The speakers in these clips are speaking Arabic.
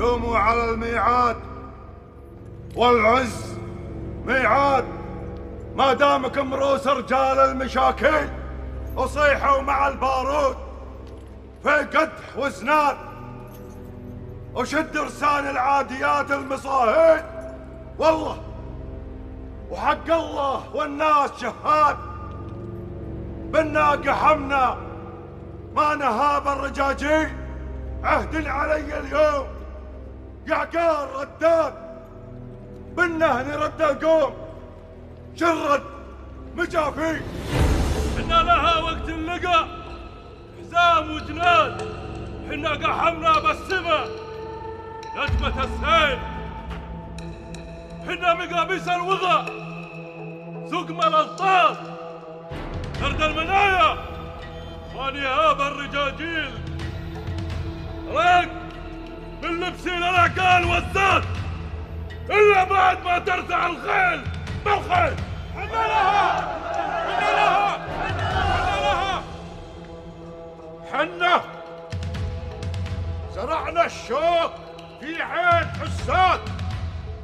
قوموا على الميعاد، والعز ميعاد. ما دامكم رؤوس رجال المشاكل وصيحوا مع البارود في قدح وزنان، وشد رسان العاديات المصاهين. والله وحق الله والناس شهاد، بالناقة حمنا ما نهاب الرجاجيل. عهد علي اليوم يعقار رداد، بالنهن رد القوم شرد مجافي. حنا لها وقت اللقى حزام وجناد، حنا قحمنا بالسما نجمة السيل، حنا مقابيس الوغى سقم الألطاف، نرد المنايا ونهاب الرجاجيل. ريق من لبسين العقال والزاد، إلا بعد ما ترتع الخيل بالخيل. حنا لها حنا لها حنا لها. حنا زرعنا الشوق في عين حساد،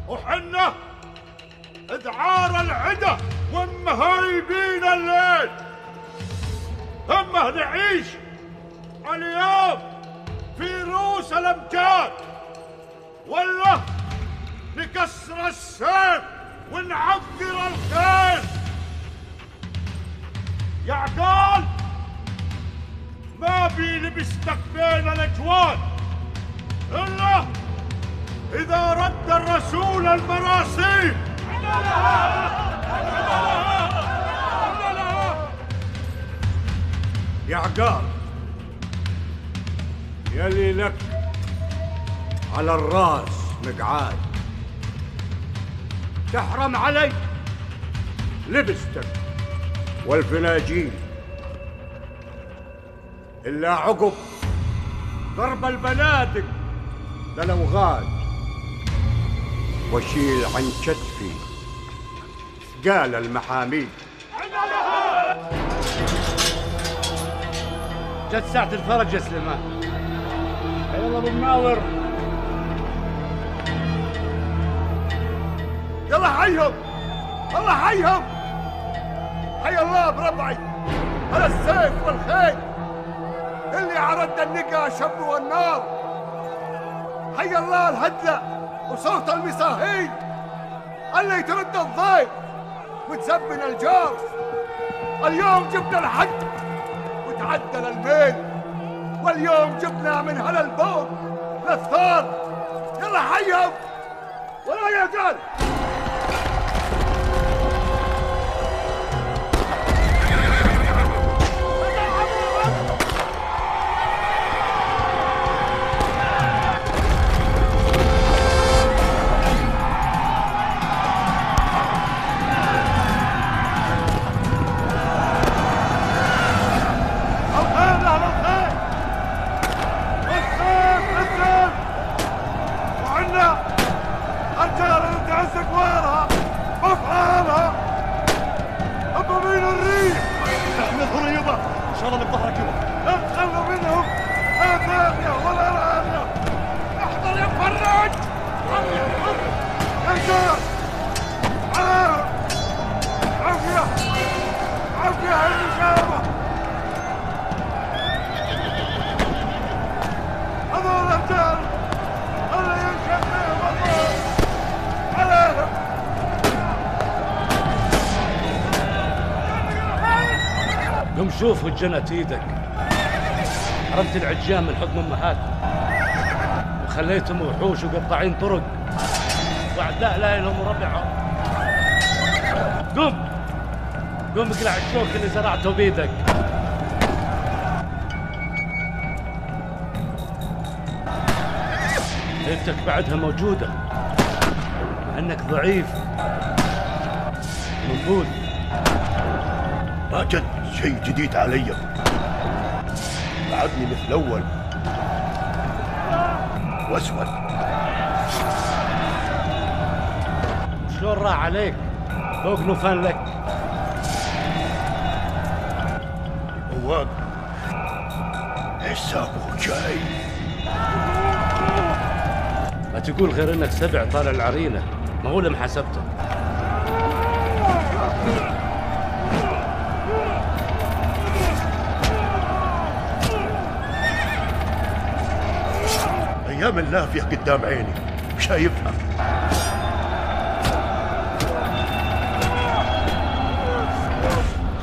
وحنا ادعار العدا ومهايبين الليل. ثم نعيش اليوم في رؤوس الامجاد، ولا نكسر السيف ونعذر الخيل. يا عقال ما بي لبستك بين الاجواد الا اذا رد الرسول المراسيل. يا عقال يلي لك على الراس مقعاد، تحرم علي لبستك والفناجين إلا عقب ضرب البنادق للأوغاد، واشيل عن كتفي ثقال المحاميل. جت ساعة الفرج يا سليمان. يلا ابو مناور، يلا حيهم، الله حيهم. حي الله بربعي على السيف والخيل اللي عرض النقا شب والنار. حي الله الهدلة وصوت المصاهين اللي ترد الضيف وتزبن الجار. اليوم جبنا الحد وتعدل الميل، واليوم جبنا من هلا البوم للثار. يلا حيهم ولا يا رجال. قم شوف وجنت ايدك، حرمت العجام من حضن امهاتهم وخليتهم وحوش وقطاعين طرق واعداء لا لهم ربعهم. قم قم اقلع الشوك اللي زرعته بيدك. هيبتك بعدها موجودة مع انك ضعيف منبوذ. ما جد شيء جديد علي، بعدني مثل اول واسود. شلون راح عليك فوق نوفان لك؟ هو حسابه جاي. ما تقول غير انك سبع طالع العرينة، ما هو لم حسبته. ايام اللافية قدام عيني شايفها.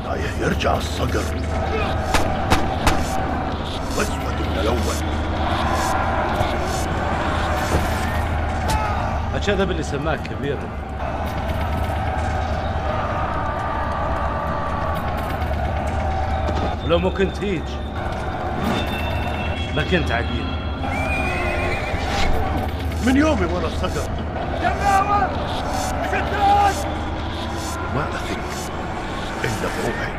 رايح يرجع الصقر واسود من الاول. هكذا باللي سماك كبير. ولو ما كنت هيج ما كنت عقيل. من يومي ورا الصقر جماوة شداد ما اثق الا بروحي.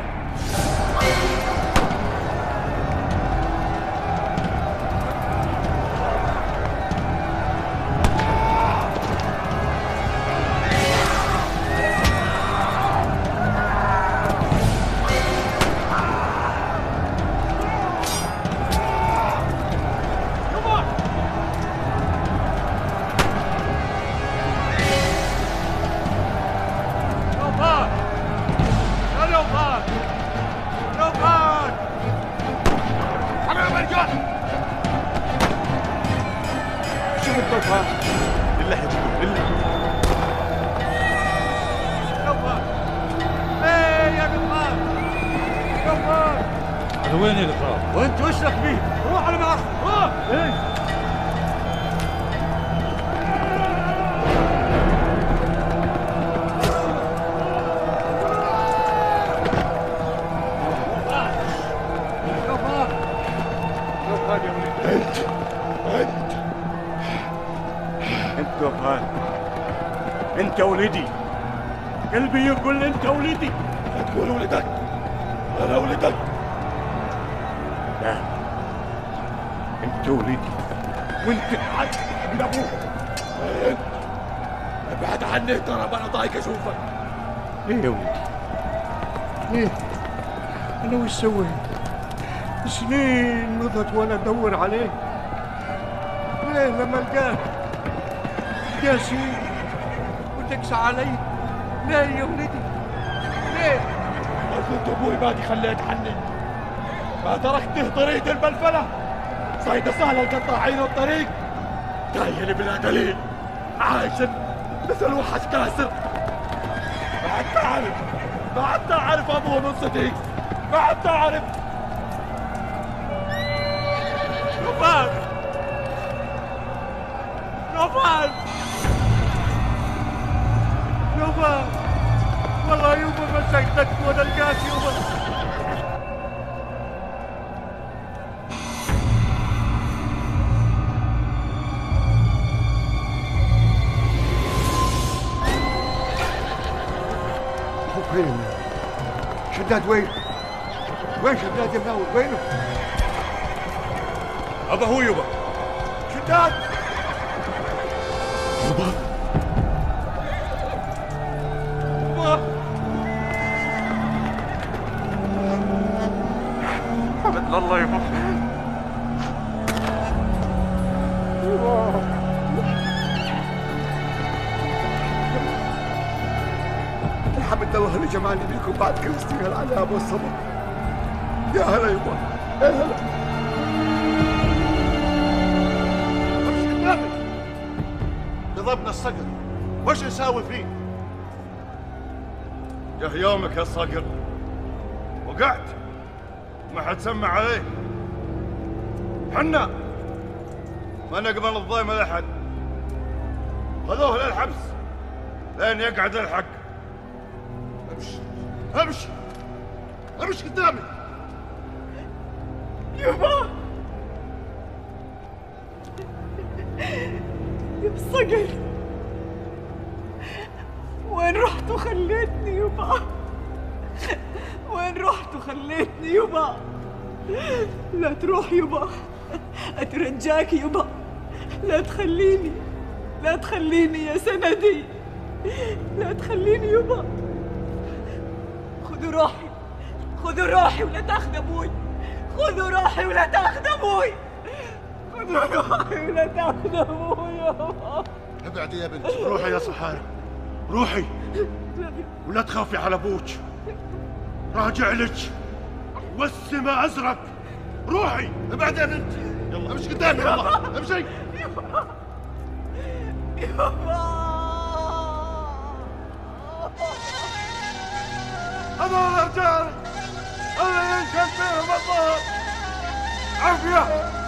وين الغراب؟ وانت وش لك بيه؟ روح على معصر روح. ايه انت وفان، انت ولدي. قلبي يقول لي انت ولدي. لا تقول ولدك، انا ولدك. لا، انت ولدي وانت ابعد من ابوك. انت ابعد عني ترى انا ضايق اشوفك. ليه يا ولدي؟ ليه؟ انا وش سويت؟ سنين مضت وانا ادور عليه. ليه لما القاك قاسي وتقسى علي؟ ليه يا ولدي؟ ليه؟ ما كنت ابوي بادي خليت عني، ما تركته طريق البلفله. صيدة سهلة القطاعين والطريق، تايل بلا دليل، عايش مثل وحش كاسر. ما عاد تعرف، ما عاد تعرف ابوه من صديق، ما عاد تعرف. نوفل نوفل نوفل، والله يوم مسكتك وانا لقاك يوم. وين شداد؟ وين شداد يا مناول؟ وينه؟ هذا هو يبا. شداد يبا حمد الله يبا. الحمد لله اللي جمعني بيكم بعد كل سنين العذاب والصبر. يا هلا يبا، يا هلا. امشي قدامي. ضربنا الصقر، وش نساوي فيه؟ جه يومك يا الصقر، وقعت ما حد سمع عليك. حنا ما نقبل الضيم لأحد، خذوه للحبس لين يقعد الحق. امشي امشي قدامي. يبا يا الصقر، وين رحت وخليتني يبا؟ وين رحت وخليتني يبا؟ لا تروح يبا، اترجاك يبا، لا تخليني، لا تخليني يا سندي، لا تخليني يبا. خذوا روحي، خذوا روحي ولا تاخذ ابوي، خذوا روحي ولا تاخذ ابوي، خذوا روحي ولا تاخذ ابوي. يابا. ابعدي يا بنت. روحي يا سحارة، روحي ولا تخافي على ابوك. راجع لك والسما ازرق. روحي ابعدي يا بنت. يلا امشي قدامي. يلا امشي. هذول رجال الله ينشل فيهم الظهر. عافية.